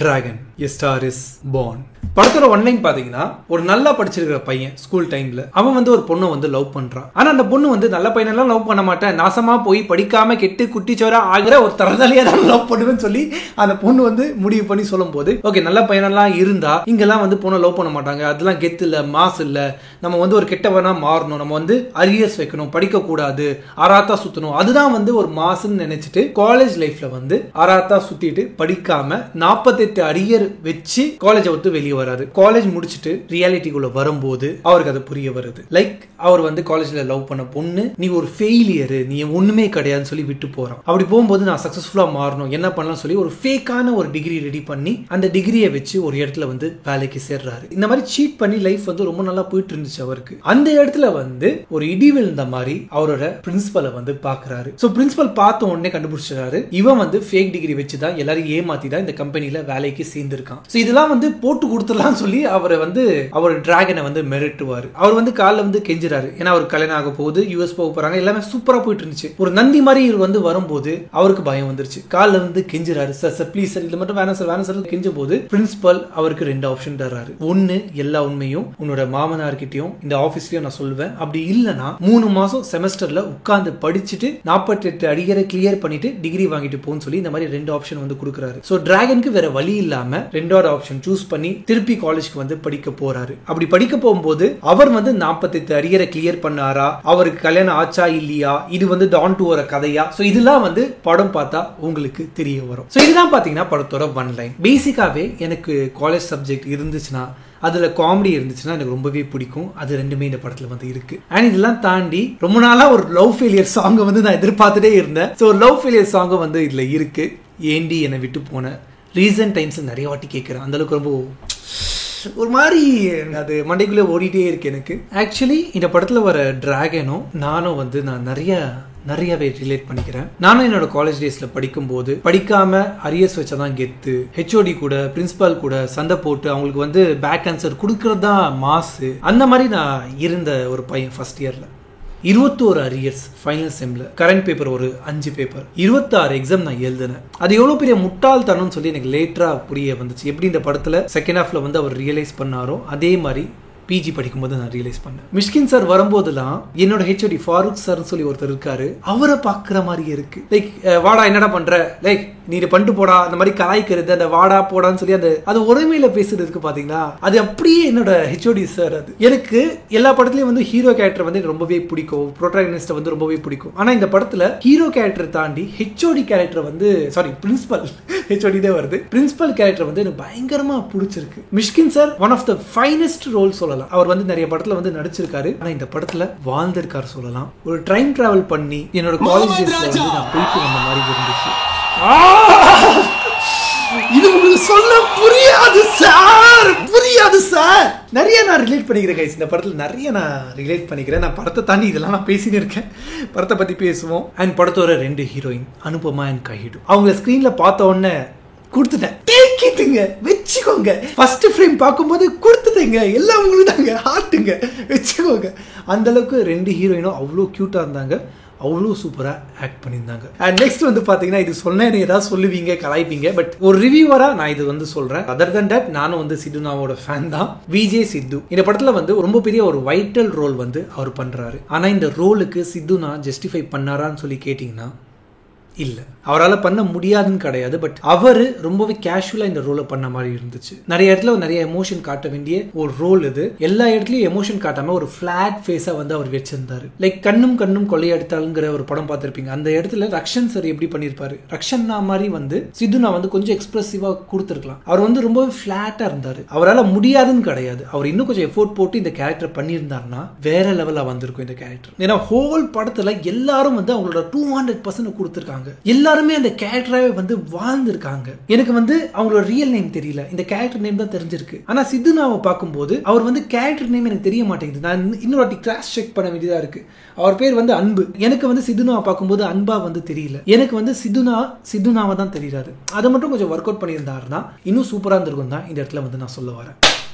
Dragon a star is born. படத்தோட one line பாத்தீங்கன்னா, ஒரு நல்லா படிச்சிருக்கிற பையன் ஸ்கூல் டைம்ல அவன் வந்து ஒரு பொண்ணை வந்து லவ் பண்றான். ஆனா அந்த பொண்ணு வந்து நல்ல பையனெல்லாம் லவ் பண்ண மாட்டேன், நாசமா போய் படிக்காம கெட்டு குட்டிச்சோரா ஆகிற ஒரு தரதலையா தான் லவ் பண்ணுவேன்னு சொல்லி அந்த பொண்ணு வந்து முடிவு பண்ணி சொல்லும் போது, ஓகே நல்ல பையனெல்லாம் இருந்தா இங்கெல்லாம் வந்து பொண்ணை லவ் பண்ண மாட்டாங்க, அதெல்லாம் கெத்து இல்ல, மாசு இல்ல, நம்ம வந்து ஒரு கெட்டவனா மாறணும், நம்ம வந்து அரியர்ஸ் வைக்கணும், படிக்க கூடாது, ஆராத்தா சுத்தணும், அதுதான் வந்து ஒரு மாசுன்னு நினைச்சிட்டு காலேஜ் லைஃப்ல வந்து ஆராத்தா சுத்திட்டு படிக்காம 48 அரியர் வச்சு காலேஜை விட்டு வெளியே வராரு. காலேஜ் முடிச்சிட்டு ரியாலிட்டிக்குள்ள வரும்போது அவருக்கு அது புரிய வருது. லைக் அவர் வந்து காலேஜ்ல லவ் பண்ண பொண்ணு நீ ஒரு ஃபெயிலியர், நீ ஒண்ணுமே கிடையாதுன்னு சொல்லி விட்டு போறான். அப்படி போகும்போது நான் சக்சஸ்ஃபுல்லா மாறணும், என்ன பண்ணலாம் சொல்லி ஒரு ஃபேக்கான ஒரு டிகிரி ரெடி பண்ணி அந்த டிகிரியை வச்சு ஒரு இடத்துல வந்து வேலைக்கு சேர்றாரு. இந்த மாதிரி சீட் பண்ணி லைஃப் வந்து ரொம்ப நல்லா போயிட்டு இருந்துச்சு அவருக்கு. அந்த இடத்துல வந்து ஒரு இடி விழுந்த மாதிரி அவரோட பிரின்சிபலை வந்து பாக்குறாரு. சோ பிரின்சிபல் பார்த்த உடனே கண்டுபிடிச்சாரு, இவன் வந்து ஃபேக் டிகிரி வச்சுதான் எல்லாரும் ஏமாத்தி தான் இந்த கம்பெனில வேலைக்கு சேர்ந்திருக்கான். சோ இதெல்லாம் வந்து போட்டு கொடுத்துடலாம் சொல்லி அவரை வந்து அவர் டிராகனை வந்து மிரட்டுவாரு. அவர் வந்து காலில் வந்து கெஞ்சுறாரு, ஏன்னா அவர் கல்யாணம் ஆக போகுது, யூஎஸ் போக போறாங்க, எல்லாமே சூப்பரா போயிட்டு இருந்துச்சு. ஒரு நந்தி மாதிரி வந்து வரும்போது அவருக்கு பயம் வந்துருச்சு. காலில் வந்து கெஞ்சுறாரு, சார் ப்ளீஸ் சார் இது மட்டும் வேணாம் சார் கெஞ்சும் போது பிரின்சிபல் அவருக்கு 2 ஆப்ஷன் தர்றாரு. ஒன்னு, எல்லா உண்மையும் உன்னோட மாமனார்கிட்டயும் இந்த ஆபீஸ்லயும் நான் சொல்லுவேன், அப்படி இல்லைன்னா 3 மாசம் செமஸ்டர்ல உட்கார்ந்து படிச்சுட்டு 48 அடிகரை கிளியர் பண்ணிட்டு டிகிரி வாங்கிட்டு போன்னு சொல்லி இந்த மாதிரி 2 ஆப்ஷன் வந்து கொடுக்குறாரு. சோ டிராகனுக்கு வேற வழி இல்லாம 2வது ஆப்ஷன் சூஸ் பண்ணி திருப்பி காலேஜ்க்கு வந்து படிக்க போறாரு. அப்படி படிக்க போகும்போது அவர் வந்து 48 அரியரை கிளியர் பண்ணாரா, அவருக்கு கல்யாணம் ஆச்சா இல்லையா, இது வந்து டான் டு வர கதையா, சோ இதெல்லாம் வந்து படம் பார்த்தா உங்களுக்கு தெரிய வரும். சோ இதுதான் பாத்தீங்கன்னா படத்தோட ஒன் லைன். பேசிக்காவே எனக்கு காலேஜ் சப்ஜெக்ட் இருந்துச்சுன்னா, அதுல காமெடி இருந்துச்சுன்னா எனக்கு ரொம்பவே பிடிக்கும். அது ரெண்டுமே இந்த படத்துல வந்து இருக்கு. அண்ட் இதெல்லாம் தாண்டி ரொம்ப நாளா ஒரு லவ் ஃபெயிலியர் சாங் வந்து நான் எதிர்பார்த்துட்டே இருந்தேன். ஸோ ஒரு லவ் ஃபெயிலியர் சாங் வந்து இதுல இருக்கு. ஏண்டி என்னை விட்டு போன ரீசன்ட் டைம்ஸ் நிறைய வாட்டி கேட்கிறேன். அந்த அளவுக்கு ரொம்ப ஒரு மாதிரி அது மண்டைக்குள்ளே ஓடிட்டே இருக்கு எனக்கு. ஆக்சுவலி இந்த படத்துல வர டிராகனும் நானும் வந்து நான் நிறையவே ரிலேட் பண்ணிக்கிறேன். நானும் என்னோட காலேஜ் டேஸ்ல படிக்கும் போது படிக்காம அரியர்ஸ் வச்சாதான் கெத்து, ஹெச்ஓடி கூட பிரின்சிபால் கூட சண்டை போட்டு அவங்களுக்கு வந்து பேக் ஆன்சர் கொடுக்கறது தான் மாசு, அந்த மாதிரி நான் இருந்த ஒரு பையன். ஃபர்ஸ்ட் இயர்ல 21 அரியர்ஸ் ஃபைனல் செம்ல, கரண்ட் பேப்பர் ஒரு 5 பேப்பர், 26 எக்ஸாம் நான் எழுதினேன். அது எவ்வளவு பெரிய முட்டாள்தனம் சொல்லி எனக்கு லேட்டரா புரிய வந்துச்சு. எப்படி இந்த படத்துல செகண்ட் ஹாஃப்ல வந்து அவர் ரியலைஸ் பண்ணாரோ அதே மாதிரி பிஜி படிக்கும்போது நான் ரியலைஸ் பண்ணேன். மிஷ்கின் சார் வரும்போதெல்லாம் என்னோட ஹெச்ஓடி ஃபாரூக் சார் சொல்லி ஒருத்தர் இருக்காரு, அவரை பாக்குற மாதிரி இருக்கு. லைக் வாடா என்னடா பண்ற, லைக் நீ பண்ணிட்டு போடா, அந்த மாதிரி கலாய்க்கிறது, அந்த வாடா போடான்னு சொல்லி அது ஒருமையில பேசுறதுக்கு பாத்தீங்கன்னா அது அப்படியே என்னோட ஹெச்ஓடி சார். அது எனக்கு எல்லா படத்துலயும் வந்து ஹீரோ கேரக்டர் வந்து ரொம்பவே பிடிக்கும், ப்ரோட்டாகனிஸ்ட் வந்து ரொம்பவே பிடிக்கும். ஆனா இந்த படத்துல ஹீரோ கேரக்டர் தாண்டி ஹெச்ஓடி கேரக்டர் வந்து பிரின்சிபல் ஹெச்ஓடி தான் வருது, பிரின்சிபல் கேரக்டர் வந்து எனக்கு பயங்கரமா பிடிச்சிருக்கு. Mysskin sir one of the finest role சொல்லலாம். அவர் வந்து நிறைய படத்துல வந்து நடிச்சிருக்காரு, ஆனா இந்த படத்துல வாழ்ந்திருக்காரு சொல்லலாம். ஒரு டைம் டிராவல் பண்ணி என்னோட காலேஜ் டேஸ்ல வந்து நான் போயிட்டு வந்த மாதிரி இருந்துச்சு. இது உங்களுக்கு சொல்ல புரியாது சார். நிறைய நான் ரிலேட் பண்ணிக்கிறேன் கைஸ். இந்த படத்துல நிறைய நான் ரிலேட் பண்ணிக்கிறேன். நான் படத்தை தாண்டி இதெல்லாம் நான் பேசினே இருக்கேன். படத்தை பத்தி பேசுவோம். அண்ட் படத்தோட 2 ஹீரோயின் அனுபமா அண்ட் கைடு, அவங்கள ஸ்கிரீன்ல பார்த்த உடனே கொடுத்துட்டேன், கேக்கிட்டுங்க வச்சுக்கோங்க. ஃபர்ஸ்ட் ஃப்ரேம் பார்க்கும்போது கொடுத்துட்டேங்க, எல்லாம் உங்களுக்கு தாங்க, ஹார்ட்டுங்க வச்சுக்கோங்க. அந்த அளவுக்கு 2 ஹீரோயினும் அவ்வளோ கியூட்டா இருந்தாங்க, அவ்வளோ சூப்பரா ஆக்ட் பண்ணியிருந்தாங்க. அண்ட் நெக்ஸ்ட் வந்து பாத்தீங்கன்னா, இது சொன்ன ஏதாவது சொல்லுவீங்க, கலாய்ப்பீங்க, பட் ஒரு ரிவ்யூவரா நான் இது வந்து சொல்றேன். அதர் தன் தட் நானும் வந்து சித்துனாவோட ஃபேன் தான். விஜய் சித்து இந்த படத்துல வந்து ரொம்ப பெரிய ஒரு வைட்டல் ரோல் வந்து அவர் பண்றாரு. ஆனா இந்த ரோலுக்கு சித்துனா ஜஸ்டிஃபை பண்ணாரான்னு சொல்லி கேட்டீங்கன்னா இல்ல, அவரால் பண்ண முடியாதுன்னு கிடையாது, பட் அவரு ரொம்பவே கேஷுவலா இந்த ரோலை பண்ண மாதிரி இருந்துச்சு. நிறைய இடத்துல நிறைய எமோஷன் காட்ட வேண்டிய ஒரு ரோல் இது. எல்லா இடத்துலயும் எமோஷன் காட்டாம ஒரு பிளாட் ஃபேஸா வந்து அவர் வச்சிருந்தாரு. லைக் கண்ணும் கொள்ளையடித்தாளுங்கிற ஒரு படம் பார்த்திருப்பீங்க. அந்த இடத்துல ரக்ஷன் சார் எப்படி பண்ணிருப்பாரு, ரக்ஷன்னா மாதிரி வந்து சித்துனா வந்து கொஞ்சம் எக்ஸ்பிரசிவா கொடுத்துருக்கலாம். அவர் வந்து ரொம்பவே பிளாட்டா இருந்தாரு. அவரால் முடியாதுன்னு கிடையாது, அவர் இன்னும் கொஞ்சம் எஃபோர்ட் போட்டு இந்த கேரக்டர் பண்ணியிருந்தாருன்னா வேற லெவலா வந்திருக்கும் இந்த கேரக்டர். ஏன்னா ஹோல் படத்துல எல்லாரும் வந்து அவங்களோட 200% கொடுத்துருக்காங்க. எல்லாருமே அந்த கேரக்டராவே வந்து வாழ்ந்திருக்காங்க. எனக்கு வந்து அவங்களோட ரியல் நேம் தெரியல, இந்த கேரக்டர் நேம் தான் தெரிஞ்சிருக்கு. ஆனா சித்துனாவை பார்க்கும்போது அவர் வந்து கேரக்டர் நேம் எனக்கு தெரிய மாட்டேங்குது. நான் இன்னொரு வாட்டி கிராஸ் செக் பண்ண வேண்டியதா இருக்கு. அவர் பேர் வந்து அன்பு. எனக்கு வந்து சித்துனாவை பார்க்கும்போது அன்பா வந்து தெரியல, எனக்கு வந்து சித்துனாவை தான் தெரியாது. அதை மட்டும் கொஞ்சம் ஒர்க் அவுட் பண்ணியிருந்தாருன்னா இன்னும் சூப்பரா இருந்திருக்கும் தான் இந்த இடத்துல வந்து நான் சொல்ல வரேன்.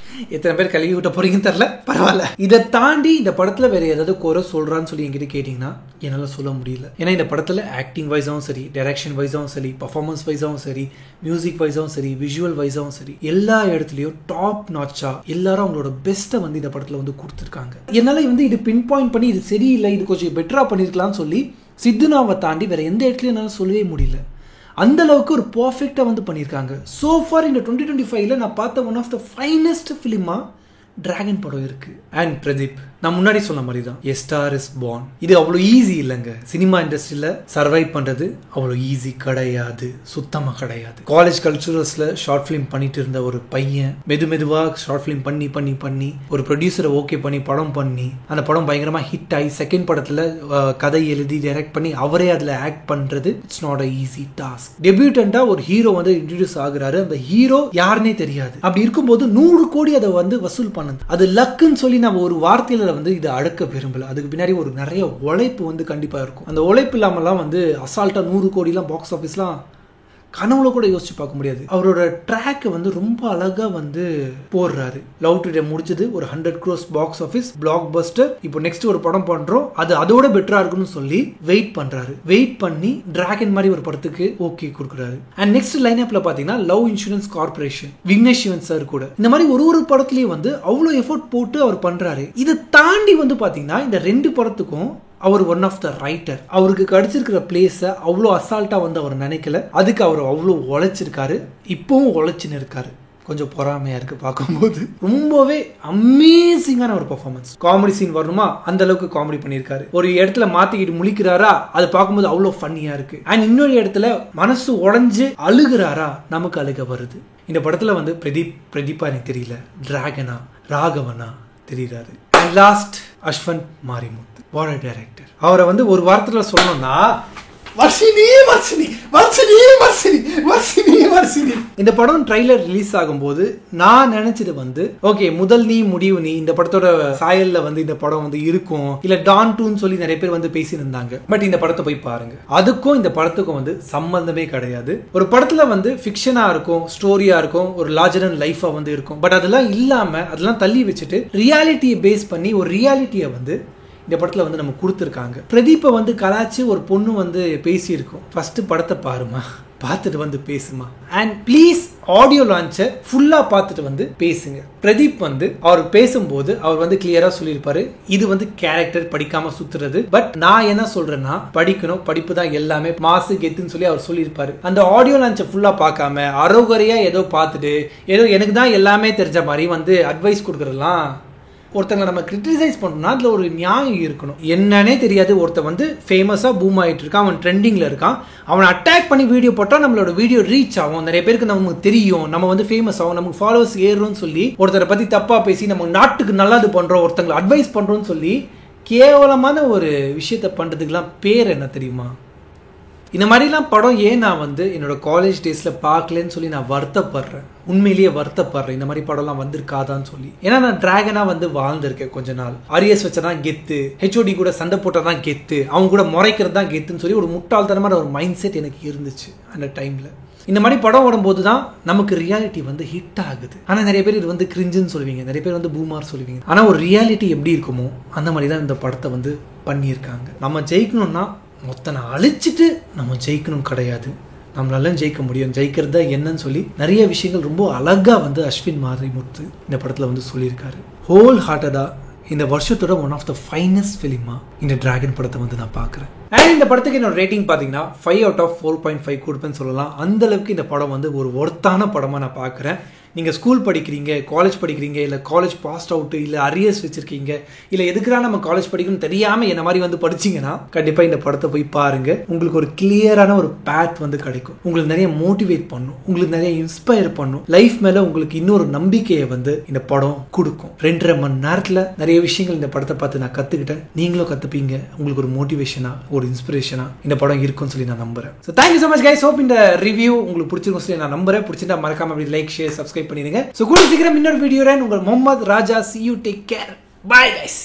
எத்தனை பேர் கழுவி விட்ட போறீங்கன்னு தெரியல, பரவாயில்ல. இதை தாண்டி இந்த படத்துல வேற ஏதாவது குறை சொல்றான்னு சொல்லி என்கிட்ட கேட்டீங்கன்னா என்னால சொல்ல முடியல. ஏன்னா இந்த படத்துல ஆக்டிங் வைஸாவும் சரி, டைரக்ஷன் வைஸாவும் சரி, பர்ஃபார்மன்ஸ் வைஸாவும் சரி, மியூசிக் வைஸாவும் சரி, விஷுவல் வைஸாவும் சரி, எல்லா இடத்துலயும் டாப் நாட்சா எல்லாரும் அவங்களோட பெஸ்ட்டை வந்து இந்த படத்துல வந்து கொடுத்துருக்காங்க. என்னால வந்து இது பின் பாயிண்ட் பண்ணி இது சரியில்லை, இது கொஞ்சம் பெட்டரா பண்ணிருக்கலாம்னு சொல்லி சித்துனாவை தாண்டி வேற எந்த இடத்துலயும் என்னால சொல்லவே முடியல. அந்த அளவுக்கு ஒரு பர்ஃபெக்டா வந்து பண்ணியிருக்காங்க. சோ ஃபார் இந்த 2025ல நான் பார்த்த ஒன் ஆஃப் த ஃபைனஸ்ட் ஃபிலிமா டிராகன் படம் இருக்கு. அண்ட் பிரதீப், நான் முன்னாடி சொன்ன மாதிரி தான், எ ஸ்டார் இஸ் பார்ன். இது அவ்வளோ ஈஸி இல்லைங்க. சினிமா இண்டஸ்ட்ரியில சர்வைவ் பண்றது அவ்வளோ ஈஸி கிடையாது, சுத்தமா கிடையாது. காலேஜ் கல்ச்சுரல்ஸ்ல ஷார்ட் ஃபிலிம் பண்ணிட்டு இருந்த ஒரு பையன் மெதுவா ஷார்ட் ஃபிலிம் பண்ணி ஒரு ப்ரொடியூசரை ஓகே பண்ணி படம் பண்ணி அந்த படம் பயங்கரமா ஹிட் ஆகி செகண்ட் படத்துல கதை எழுதி டைரக்ட் பண்ணி அவரே அதுல ஆக்ட் பண்றது it's not a easy task. டெபியூட்டண்டா ஒரு ஹீரோ வந்து இன்ட்ரோடியூஸ் ஆகுறாரு. அந்த ஹீரோ யாருன்னே தெரியாது. அப்படி இருக்கும்போது 100 கோடி அதை வந்து வசூல் பண்ணது அது லக்குன்னு சொல்லி நம்ம ஒரு வார்த்தையில வந்து இதை அடக்க விரும்பல. அதுக்கு பின்னாடி ஒரு நிறைய உழைப்பு வந்து கண்டிப்பா இருக்கும். அந்த உழைப்பு இல்லாமலாம் வந்து அசால்ட்டா 100 கோடிலாம் பாக்ஸ் ஆஃபீஸ்லாம் கனவுல கூட யோசிச்சு பார்க்க முடியாது. அவரோட ட்ராக் வந்து ரொம்ப அழகா வந்து போடுறாரு. லவ் டுடே முடிச்சது ஒரு 100 crores box office black Bastar. இப்போ நெக்ஸ்ட் ஒரு படம் பண்றோம், அது அதோட பெட்டரா இருக்குன்னு சொல்லி வெயிட் பண்றாரு. வெயிட் பண்ணி டிராகன் மாதிரி ஒரு படத்துக்கு ஓகே கொடுக்குறாரு. அண்ட் நெக்ஸ்ட் லைன் அப்ல பாத்தீங்கன்னா love insurance corporation, Vignesh Sivan sir கூட இந்த மாதிரி ஒரு படத்துலயும் வந்து அவ்வளவு எஃபோர்ட் போட்டு அவர் பண்றாரு. இதை தாண்டி வந்து பாத்தீங்கன்னா இந்த 2 படத்துக்கும் அவர் ஒன் ஆஃப் த ரைட்டர். அவருக்கு கிடைச்சிருக்கிற பிளேஸை அவ்வளோ அசால்ட்டா வந்து அவர் நினைக்கல. அதுக்கு அவர் அவ்வளோ உழைச்சிருக்காரு, இப்பவும் உழைச்சுன்னு இருக்காரு. கொஞ்சம் பொறாமையா இருக்கு பார்க்கும்போது. ரொம்பவே அமேசிங்கான ஒரு பெர்ஃபார்மன்ஸ். காமெடி சீன் வரணுமா அந்த அளவுக்கு காமெடி பண்ணியிருக்காரு. ஒரு இடத்துல மாத்திக்கிட்டு முழிக்கிறாரா, அதை பார்க்கும்போது அவ்வளோ ஃபன்னியா இருக்கு. அண்ட் இன்னொரு இடத்துல மனசு உடைஞ்சு அழுகிறாரா, நமக்கு அழுக வருது. இந்த படத்துல வந்து பிரதீப்பா எனக்கு தெரியல, டிராகனா ராகவனா தெரியுறாரு. And last Ashwath Marimuthu, what a director. அவரை வந்து ஒரு வாரத்துல சொல்லணும்னா இந்த படம் ட்ரைலர் ரிலீஸ் ஆகும்போது நான் நினைச்சது வந்து ஓகே, முதல் நீ முடிவு நீ, இந்த படத்தோட சாயல்ல வந்து இந்த படம் வந்து இருக்கும், இல்ல டான் 2ன்னு சொல்லி நிறைய பேர் வந்து பேசியிருந்தாங்க. பட் இந்த படத்தை போய் பாருங்க, அதுக்கும் இந்த படத்துக்கும் வந்து சம்பந்தமே கிடையாது. ஒரு படத்துல வந்து ஃபிக்ஷனா இருக்கும், ஸ்டோரியா இருக்கும், ஒரு லார்ஜர் அண்ட் லைஃபா வந்து இருக்கும். பட் அதெல்லாம் இல்லாம அதெல்லாம் தள்ளி வச்சுட்டு ரியாலிட்டியை பேஸ் பண்ணி ஒரு ரியாலிட்டியை வந்து இந்த படத்துல வந்து நம்ம கொடுத்துருக்காங்க. பிரதீப்பை வந்து கலாச்சு ஒரு பொண்ணு வந்து பேசியிருக்கோம். ஃபர்ஸ்ட் படத்தை பாருமா, பார்த்துட்டு வந்து பேசுமா. அண்ட் ப்ளீஸ் ஆடியோ லான்ச்சை ஃபுல்லா பார்த்துட்டு வந்து பேசுங்க. பிரதீப் வந்து அவர் பேசும்போது அவர் வந்து கிளியரா சொல்லியிருப்பாரு, இது வந்து கேரக்டர், படிக்காம சுத்துறது. பட் நான் என்ன சொல்றேன்னா, படிக்கணும், படிப்பு தான் எல்லாமே, மாசு கெத்துன்னு சொல்லி அவர் சொல்லியிருப்பாரு. அந்த ஆடியோ லான்ச்சை ஃபுல்லா பார்க்காம அரோகரையா ஏதோ பார்த்துட்டு ஏதோ எனக்கு தான் எல்லாமே தெரிஞ்ச மாதிரி வந்து அட்வைஸ் கொடுக்கறதுலாம், ஒருத்தங்களை நம்ம கிரிட்டிசைஸ் பண்ணோம்னா அதுல ஒரு நியாயம் இருக்கணும். என்னன்னே தெரியாது, ஒருத்தன் வந்து ஃபேமஸா பூம் ஆயிட்டு இருக்கான், அவன் ட்ரெண்டிங்ல இருக்கான், அவனை அட்டாக் பண்ணி வீடியோ போட்டா நம்மளோட வீடியோ ரீச் ஆகும், நிறைய பேருக்கு நமக்கு தெரியும், நம்ம வந்து ஃபேமஸ் ஆகும், நமக்கு ஃபாலோவர்ஸ் ஏறும்னு சொல்லி ஒருத்தரை பத்தி தப்பா பேசி நம்ம நாட்டுக்கு நல்லது பண்றோம், ஒருத்தங்களை அட்வைஸ் பண்றோம்னு சொல்லி கேவலமான ஒரு விஷயத்த பண்றதுக்கெல்லாம் பேர் என்ன தெரியுமா? இந்த மாதிரிலாம் படம் ஏன் நான் வந்து என்னோட காலேஜ் டேஸ்ல பார்க்கலன்னு சொல்லி நான் வருத்தப்படுறேன். உண்மையிலேயே வருத்தப்படுறேன், இந்த மாதிரி படம்லாம் வந்திருக்காதான்னு சொல்லி. ஏன்னா நான் டிராகனா வந்து வாழ்ந்திருக்கேன் கொஞ்ச நாள். ஆரியஸ் வச்சதான் கெத்து, ஹெச்ஓடி கூட சண்டை போட்டதான் கெத்து, அவங்க கூட முறைக்கிறது தான் கெத்துன்னு சொல்லி ஒரு முட்டாள்தனமான ஒரு மைண்ட் செட் எனக்கு இருந்துச்சு அந்த டைம்ல. இந்த மாதிரி படம் வரும்போது தான் நமக்கு ரியாலிட்டி வந்து ஹிட் ஆகுது. ஆனா நிறைய பேர் இது வந்து கிரிஞ்சுன்னு சொல்லுவீங்க, நிறைய பேர் வந்து பூமார் சொல்லுவீங்க. ஆனா ஒரு ரியாலிட்டி எப்படி இருக்குமோ அந்த மாதிரி தான் இந்த படத்தை வந்து பண்ணியிருக்காங்க. நம்ம ஜெயிக்கணும்னா மொத்தனை அழிச்சிட்டு நம்ம ஜெயிக்கணும் கிடையாது, நம்மளால ஜெயிக்க முடியும், ஜெயிக்கிறது என்னன்னு சொல்லி நிறைய விஷயங்கள் ரொம்ப அழகா வந்து அஸ்வின் மாரிமுத்து இந்த படத்துல வந்து சொல்லியிருக்காரு. ஹோல் ஹார்ட்டடா இந்த வருஷத்தோட ஒன் ஆஃப் த ஃபைனஸ்ட் ஃபிலிமா இந்த டிராகன் படத்தை வந்து நான் பார்க்குறேன். அண்ட் இந்த படத்துக்கு என்னோட ரேட்டிங் பார்த்தீங்கன்னா 5 out of 4.5 கொடுப்பேன்னு சொல்லலாம். அந்த அளவுக்கு இந்த படம் வந்து ஒரு ஒர்த்தான படமா நான் பார்க்குறேன். நீங்கள் ஸ்கூல் படிக்கிறீங்க, காலேஜ் படிக்கிறீங்க, இல்லை காலேஜ் பாஸ்ட் அவுட்டு, இல்லை அரியர்ஸ் வச்சிருக்கீங்க, இல்லை எதுக்குறா நம்ம காலேஜ் படிக்கணும்னு தெரியாமல் என்ன மாதிரி வந்து படிச்சிங்கன்னா கண்டிப்பாக இந்த படத்தை போய் பாருங்க. உங்களுக்கு ஒரு கிளியரான ஒரு பேத் வந்து கிடைக்கும், உங்களுக்கு நிறைய மோட்டிவேட் பண்ணும், உங்களுக்கு நிறைய இன்ஸ்பயர் பண்ணும், லைஃப் மேலே உங்களுக்கு இன்னொரு நம்பிக்கையை வந்து இந்த படம் கொடுக்கும். 2.5 மணி நேரத்தில் நிறைய விஷயங்கள் இந்த படத்தை பார்த்து நான் கற்றுக்கிட்டேன், நீங்களும் கற்றுப்பீங்க. உங்களுக்கு ஒரு மோட்டிவேஷனா, ஒரு இன்ஸ்பிரேஷனா இந்த படம் இருக்கும்னு சொல்லி நான் நம்புறேன். So thank you so much guys. Hope இந்த ரிவ்யூ உங்களுக்கு பிடிச்சிருக்கும் சொல்லி நான் நம்புறேன். பிடிச்சிருந்தா மறக்காம அப்படி லைக், ஷேர், சப்ஸ்கிரைப் பண்ணிடுங்க. சோ கூடிய சீக்கிரம் இன்னொரு வீடியோல உங்கள் முகமது ராஜா. See you, take care. Bye guys.